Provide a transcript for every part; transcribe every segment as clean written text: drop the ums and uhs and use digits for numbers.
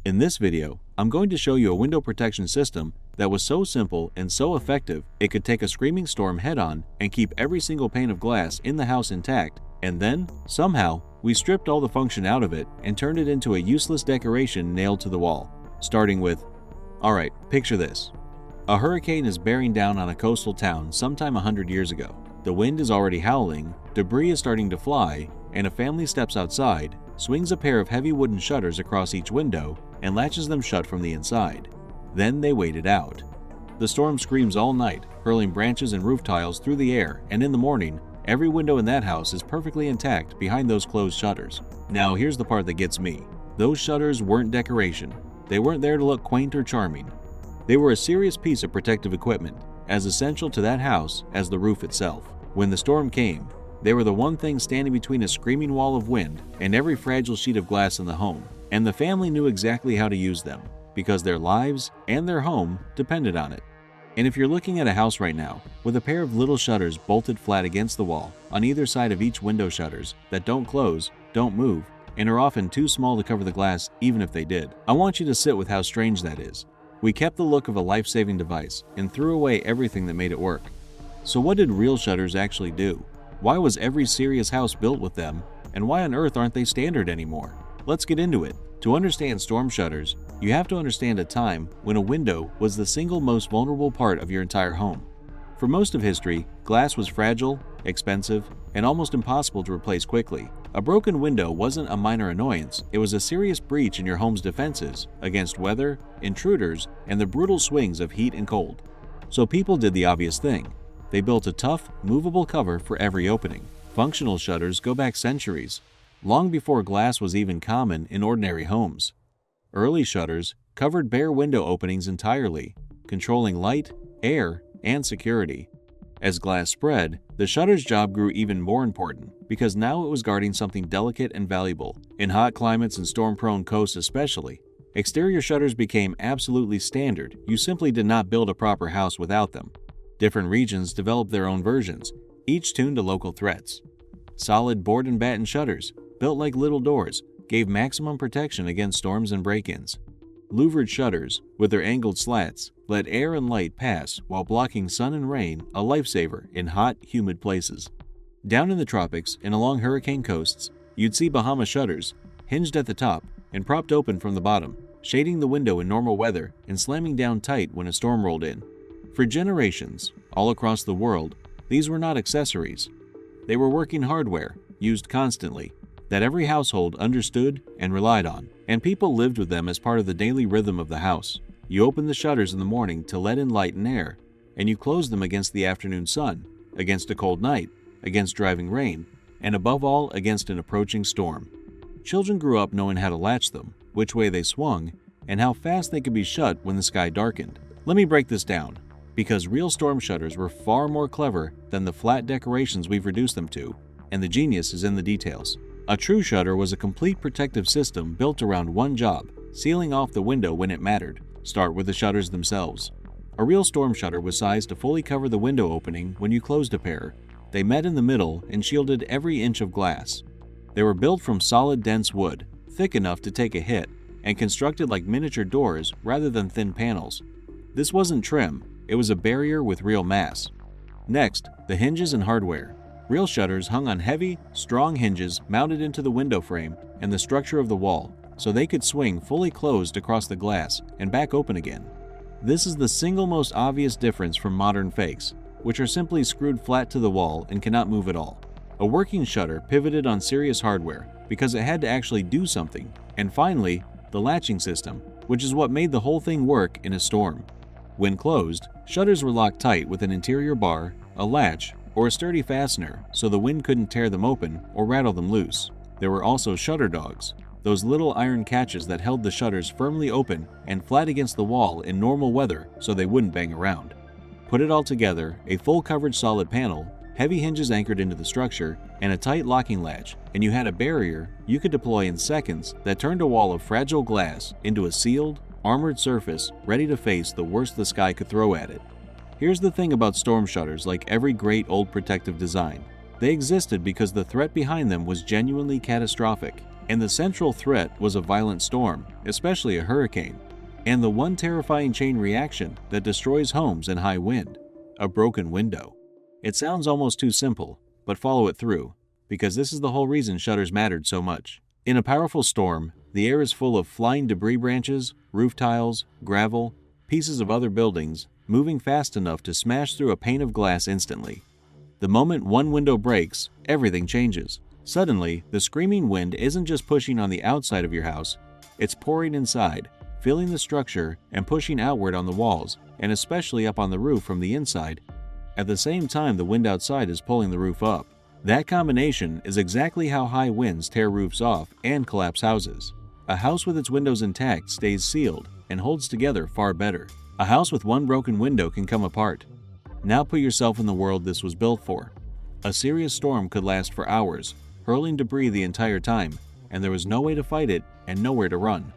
In this video, I'm going to show you a window protection system that was so simple and so effective it could take a screaming storm head-on and keep every single pane of glass in the house intact, and then, somehow, we stripped all the function out of it and turned it into a useless decoration nailed to the wall. Starting with, alright, picture this. A hurricane is bearing down on a coastal town sometime 100 years ago. The wind is already howling, debris is starting to fly, and a family steps outside, swings a pair of heavy wooden shutters across each window, and latches them shut from the inside. Then they wait it out. The storm screams all night, hurling branches and roof tiles through the air, and in the morning, every window in that house is perfectly intact behind those closed shutters. Now here's the part that gets me. Those shutters weren't decoration. They weren't there to look quaint or charming. They were a serious piece of protective equipment, as essential to that house as the roof itself. When the storm came, they were the one thing standing between a screaming wall of wind and every fragile sheet of glass in the home, and the family knew exactly how to use them, because their lives and their home depended on it. And if you're looking at a house right now, with a pair of little shutters bolted flat against the wall, on either side of each window shutters, that don't close, don't move, and are often too small to cover the glass even if they did, I want you to sit with how strange that is. We kept the look of a life-saving device and threw away everything that made it work. So what did real shutters actually do? Why was every serious house built with them, and why on earth aren't they standard anymore? Let's get into it. To understand storm shutters, you have to understand a time when a window was the single most vulnerable part of your entire home. For most of history, glass was fragile, expensive, and almost impossible to replace quickly. A broken window wasn't a minor annoyance, it was a serious breach in your home's defenses against weather, intruders, and the brutal swings of heat and cold. So people did the obvious thing. They built a tough, movable cover for every opening. Functional shutters go back centuries, long before glass was even common in ordinary homes. Early shutters covered bare window openings entirely, controlling light, air, and security. As glass spread, the shutter's job grew even more important because now it was guarding something delicate and valuable. In hot climates and storm-prone coasts especially, exterior shutters became absolutely standard. You simply did not build a proper house without them. Different regions developed their own versions, each tuned to local threats. Solid board and batten shutters, built like little doors, gave maximum protection against storms and break-ins. Louvered shutters, with their angled slats, let air and light pass while blocking sun and rain, a lifesaver in hot, humid places. Down in the tropics and along hurricane coasts, you'd see Bahama shutters, hinged at the top and propped open from the bottom, shading the window in normal weather and slamming down tight when a storm rolled in. For generations, all across the world, these were not accessories. They were working hardware, used constantly, that every household understood and relied on, and people lived with them as part of the daily rhythm of the house. You opened the shutters in the morning to let in light and air, and you closed them against the afternoon sun, against a cold night, against driving rain, and above all against an approaching storm. Children grew up knowing how to latch them, which way they swung, and how fast they could be shut when the sky darkened. Let me break this down, because real storm shutters were far more clever than the flat decorations we've reduced them to, and the genius is in the details. A true shutter was a complete protective system built around one job, sealing off the window when it mattered. Start with the shutters themselves. A real storm shutter was sized to fully cover the window opening when you closed a pair. They met in the middle and shielded every inch of glass. They were built from solid, dense wood, thick enough to take a hit, and constructed like miniature doors rather than thin panels. This wasn't trim, it was a barrier with real mass. Next, the hinges and hardware. Real shutters hung on heavy, strong hinges mounted into the window frame and the structure of the wall, so they could swing fully closed across the glass and back open again. This is the single most obvious difference from modern fakes, which are simply screwed flat to the wall and cannot move at all. A working shutter pivoted on serious hardware because it had to actually do something. And finally, the latching system, which is what made the whole thing work in a storm. When closed, shutters were locked tight with an interior bar, a latch, or a sturdy fastener so the wind couldn't tear them open or rattle them loose. There were also shutter dogs, those little iron catches that held the shutters firmly open and flat against the wall in normal weather so they wouldn't bang around. Put it all together, a full coverage solid panel, heavy hinges anchored into the structure, and a tight locking latch, and you had a barrier you could deploy in seconds that turned a wall of fragile glass into a sealed, armored surface ready to face the worst the sky could throw at it. Here's the thing about storm shutters, like every great old protective design. They existed because the threat behind them was genuinely catastrophic, And the central threat was a violent storm, especially a hurricane, and the one terrifying chain reaction that destroys homes in high wind: a broken window. It sounds almost too simple, but follow it through, because this is the whole reason shutters mattered so much. In a powerful storm, the air is full of flying debris, branches, roof tiles, gravel, pieces of other buildings, moving fast enough to smash through a pane of glass instantly. The moment one window breaks, everything changes. Suddenly, the screaming wind isn't just pushing on the outside of your house, it's pouring inside, filling the structure and pushing outward on the walls, and especially up on the roof from the inside. At the same time, the wind outside is pulling the roof up. That combination is exactly how high winds tear roofs off and collapse houses. A house with its windows intact stays sealed and holds together far better. A house with one broken window can come apart. Now put yourself in the world this was built for. A serious storm could last for hours, hurling debris the entire time, and there was no way to fight it and nowhere to run.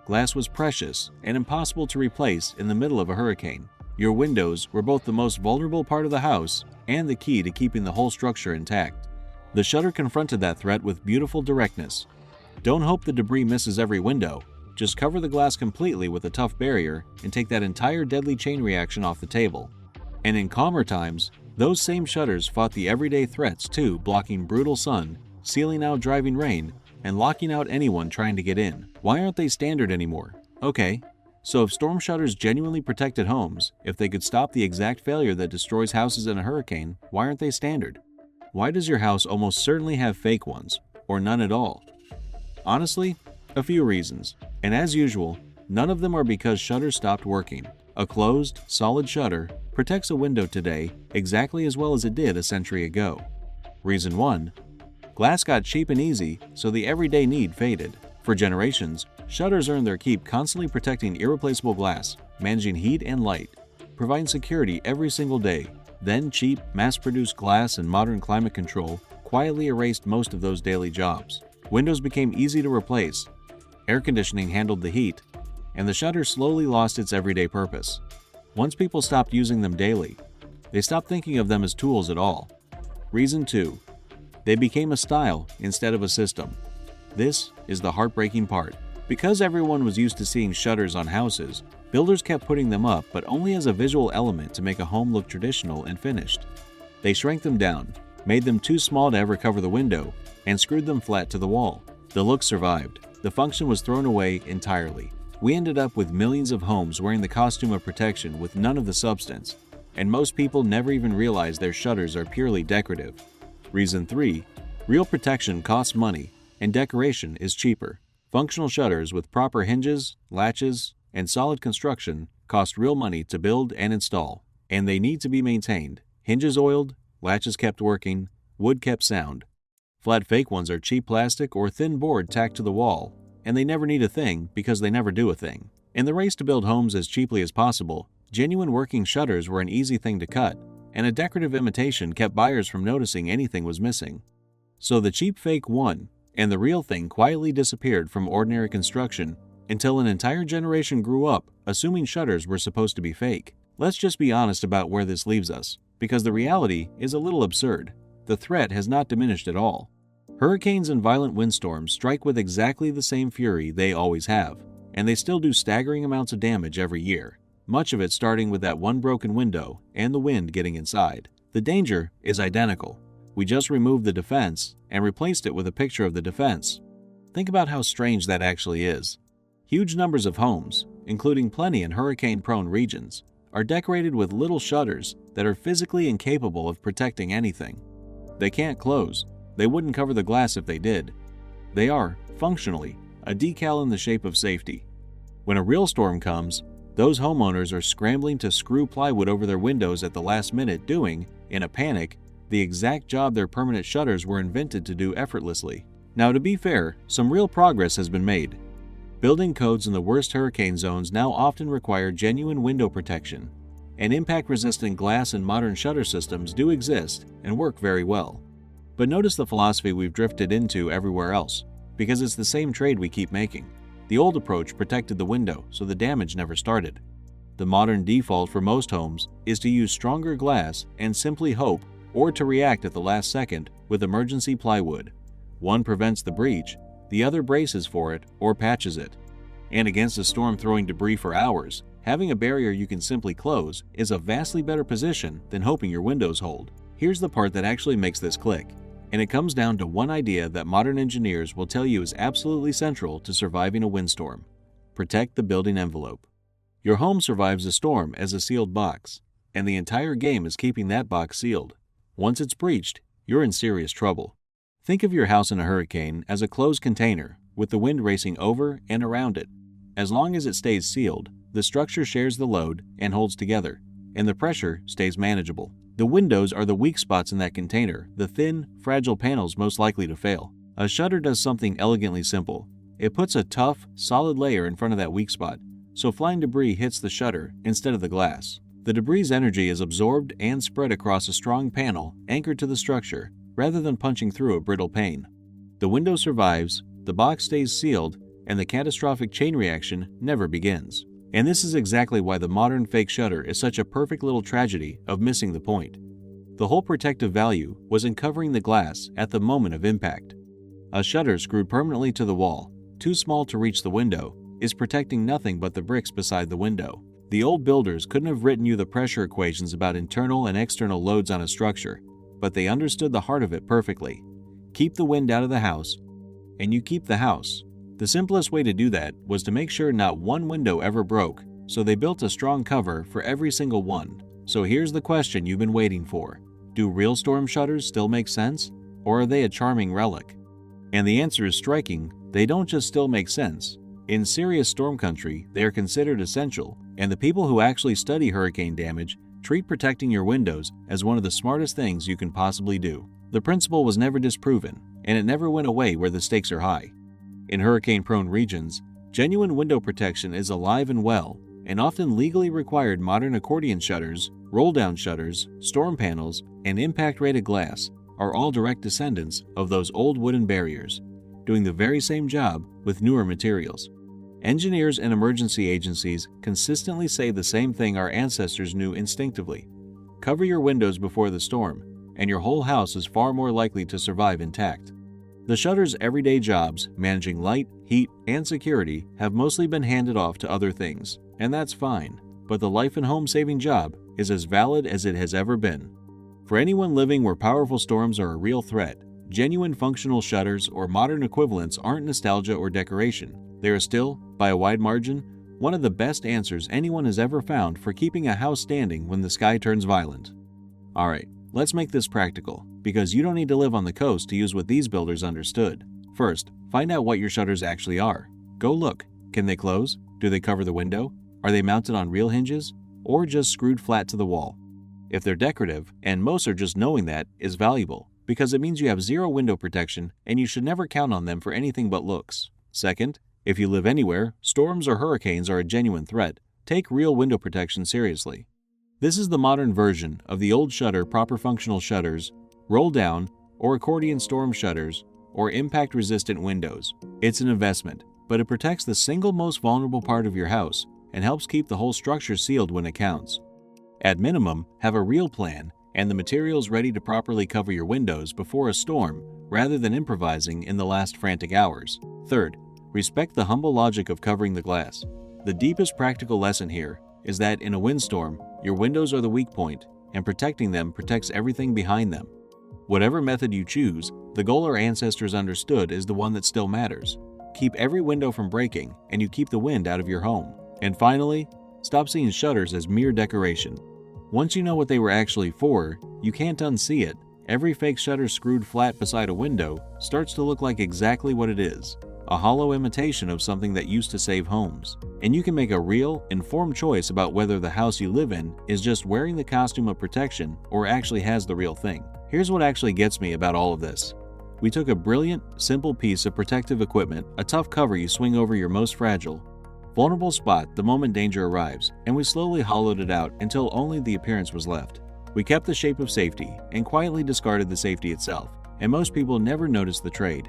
Glass was precious and impossible to replace in the middle of a hurricane. Your windows were both the most vulnerable part of the house and the key to keeping the whole structure intact. The shutter confronted that threat with beautiful directness. Don't hope the debris misses every window. Just cover the glass completely with a tough barrier and take that entire deadly chain reaction off the table. And in calmer times, those same shutters fought the everyday threats too, blocking brutal sun, sealing out driving rain, and locking out anyone trying to get in. Why aren't they standard anymore? Okay, so if storm shutters genuinely protected homes, if they could stop the exact failure that destroys houses in a hurricane, why aren't they standard? Why does your house almost certainly have fake ones, or none at all? Honestly, a few reasons, and as usual, none of them are because shutters stopped working. A closed, solid shutter protects a window today exactly as well as it did a century ago. Reason 1. Glass got cheap and easy, so the everyday need faded. For generations, shutters earned their keep constantly protecting irreplaceable glass, managing heat and light, providing security every single day. Then cheap, mass-produced glass and modern climate control quietly erased most of those daily jobs. Windows became easy to replace, air conditioning handled the heat, and the shutter slowly lost its everyday purpose. Once people stopped using them daily, they stopped thinking of them as tools at all. Reason 2. They became a style instead of a system. This is the heartbreaking part. Because everyone was used to seeing shutters on houses, builders kept putting them up, but only as a visual element to make a home look traditional and finished. They shrank them down, made them too small to ever cover the window, and screwed them flat to the wall. The look survived. The function was thrown away entirely. We ended up with millions of homes wearing the costume of protection with none of the substance, and most people never even realize their shutters are purely decorative. Reason 3. Real protection costs money, and decoration is cheaper. Functional shutters with proper hinges, latches, and solid construction cost real money to build and install, and they need to be maintained. Hinges oiled, latches kept working, wood kept sound. Flat fake ones are cheap plastic or thin board tacked to the wall, and they never need a thing because they never do a thing. In the race to build homes as cheaply as possible, genuine working shutters were an easy thing to cut, and a decorative imitation kept buyers from noticing anything was missing. So the cheap fake won, and the real thing quietly disappeared from ordinary construction until an entire generation grew up assuming shutters were supposed to be fake. Let's just be honest about where this leaves us, because the reality is a little absurd. The threat has not diminished at all. Hurricanes and violent windstorms strike with exactly the same fury they always have, and they still do staggering amounts of damage every year, much of it starting with that one broken window and the wind getting inside. The danger is identical. We just removed the defense and replaced it with a picture of the defense. Think about how strange that actually is. Huge numbers of homes, including plenty in hurricane-prone regions, are decorated with little shutters that are physically incapable of protecting anything. They can't close. They wouldn't cover the glass if they did. They are, functionally, a decal in the shape of safety. When a real storm comes, those homeowners are scrambling to screw plywood over their windows at the last minute, doing, in a panic, the exact job their permanent shutters were invented to do effortlessly. Now, to be fair, some real progress has been made. Building codes in the worst hurricane zones now often require genuine window protection, and impact-resistant glass and modern shutter systems do exist and work very well. But notice the philosophy we've drifted into everywhere else, because it's the same trade we keep making. The old approach protected the window so the damage never started. The modern default for most homes is to use stronger glass and simply hope, or to react at the last second with emergency plywood. One prevents the breach, the other braces for it or patches it. And against a storm throwing debris for hours, having a barrier you can simply close is a vastly better position than hoping your windows hold. Here's the part that actually makes this click, and it comes down to one idea that modern engineers will tell you is absolutely central to surviving a windstorm: protect the building envelope. Your home survives a storm as a sealed box, and the entire game is keeping that box sealed. Once it's breached, you're in serious trouble. Think of your house in a hurricane as a closed container with the wind racing over and around it. As long as it stays sealed, the structure shares the load and holds together, and the pressure stays manageable. The windows are the weak spots in that container, the thin, fragile panels most likely to fail. A shutter does something elegantly simple. It puts a tough, solid layer in front of that weak spot, so flying debris hits the shutter instead of the glass. The debris' energy is absorbed and spread across a strong panel anchored to the structure, rather than punching through a brittle pane. The window survives, the box stays sealed, and the catastrophic chain reaction never begins. And this is exactly why the modern fake shutter is such a perfect little tragedy of missing the point. The whole protective value was in covering the glass at the moment of impact. A shutter screwed permanently to the wall, too small to reach the window, is protecting nothing but the bricks beside the window. The old builders couldn't have written you the pressure equations about internal and external loads on a structure, but they understood the heart of it perfectly. Keep the wind out of the house, and you keep the house. The simplest way to do that was to make sure not one window ever broke, so they built a strong cover for every single one. So here's the question you've been waiting for: do real storm shutters still make sense, or are they a charming relic? And the answer is striking: they don't just still make sense. In serious storm country, they are considered essential, and the people who actually study hurricane damage treat protecting your windows as one of the smartest things you can possibly do. The principle was never disproven, and it never went away where the stakes are high. In hurricane-prone regions, genuine window protection is alive and well, and often legally required modern accordion shutters, roll-down shutters, storm panels, and impact-rated glass are all direct descendants of those old wooden barriers, doing the very same job with newer materials. Engineers and emergency agencies consistently say the same thing our ancestors knew instinctively: cover your windows before the storm, and your whole house is far more likely to survive intact. The shutter's everyday jobs, managing light, heat, and security, have mostly been handed off to other things, and that's fine, but the life and home-saving job is as valid as it has ever been. For anyone living where powerful storms are a real threat, genuine functional shutters or modern equivalents aren't nostalgia or decoration. They are still, by a wide margin, one of the best answers anyone has ever found for keeping a house standing when the sky turns violent. Alright, let's make this practical, because you don't need to live on the coast to use what these builders understood. First, find out what your shutters actually are. Go look. Can they close? Do they cover the window? Are they mounted on real hinges? Or just screwed flat to the wall? If they're decorative, and most are just knowing that, is valuable, because it means you have zero window protection and you should never count on them for anything but looks. Second, if you live anywhere, storms or hurricanes are a genuine threat. Take real window protection seriously. This is the modern version of the old shutter proper functional shutters, roll down, or accordion storm shutters, or impact-resistant windows. It's an investment, but it protects the single most vulnerable part of your house and helps keep the whole structure sealed when it counts. At minimum, have a real plan and the materials ready to properly cover your windows before a storm rather than improvising in the last frantic hours. Third, respect the humble logic of covering the glass. The deepest practical lesson here is that in a windstorm, your windows are the weak point, and protecting them protects everything behind them. Whatever method you choose, the goal our ancestors understood is the one that still matters. Keep every window from breaking, and you keep the wind out of your home. And finally, stop seeing shutters as mere decoration. Once you know what they were actually for, you can't unsee it. Every fake shutter screwed flat beside a window starts to look like exactly what it is: a hollow imitation of something that used to save homes. And you can make a real, informed choice about whether the house you live in is just wearing the costume of protection or actually has the real thing. Here's what actually gets me about all of this. We took a brilliant, simple piece of protective equipment, a tough cover you swing over your most fragile, vulnerable spot the moment danger arrives, and we slowly hollowed it out until only the appearance was left. We kept the shape of safety and quietly discarded the safety itself, and most people never noticed the trade.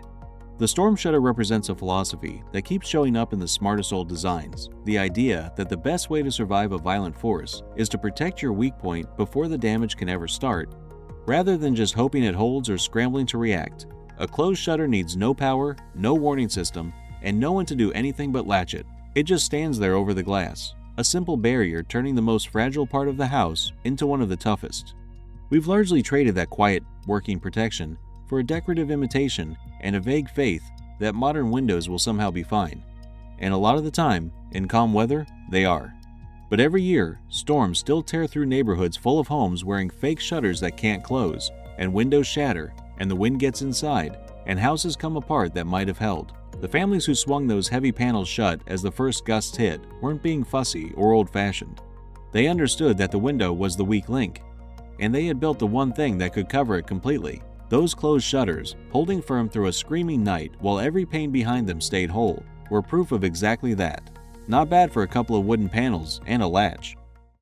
The storm shutter represents a philosophy that keeps showing up in the smartest old designs. The idea that the best way to survive a violent force is to protect your weak point before the damage can ever start, rather than just hoping it holds or scrambling to react. A closed shutter needs no power, no warning system, and no one to do anything but latch it. It just stands there over the glass, a simple barrier turning the most fragile part of the house into one of the toughest. We've largely traded that quiet, working protection for a decorative imitation and a vague faith that modern windows will somehow be fine. And a lot of the time, in calm weather, they are. But every year, storms still tear through neighborhoods full of homes wearing fake shutters that can't close, and windows shatter, and the wind gets inside, and houses come apart that might have held. The families who swung those heavy panels shut as the first gusts hit weren't being fussy or old-fashioned. They understood that the window was the weak link, and they had built the one thing that could cover it completely. Those closed shutters, holding firm through a screaming night while every pane behind them stayed whole, were proof of exactly that. Not bad for a couple of wooden panels and a latch.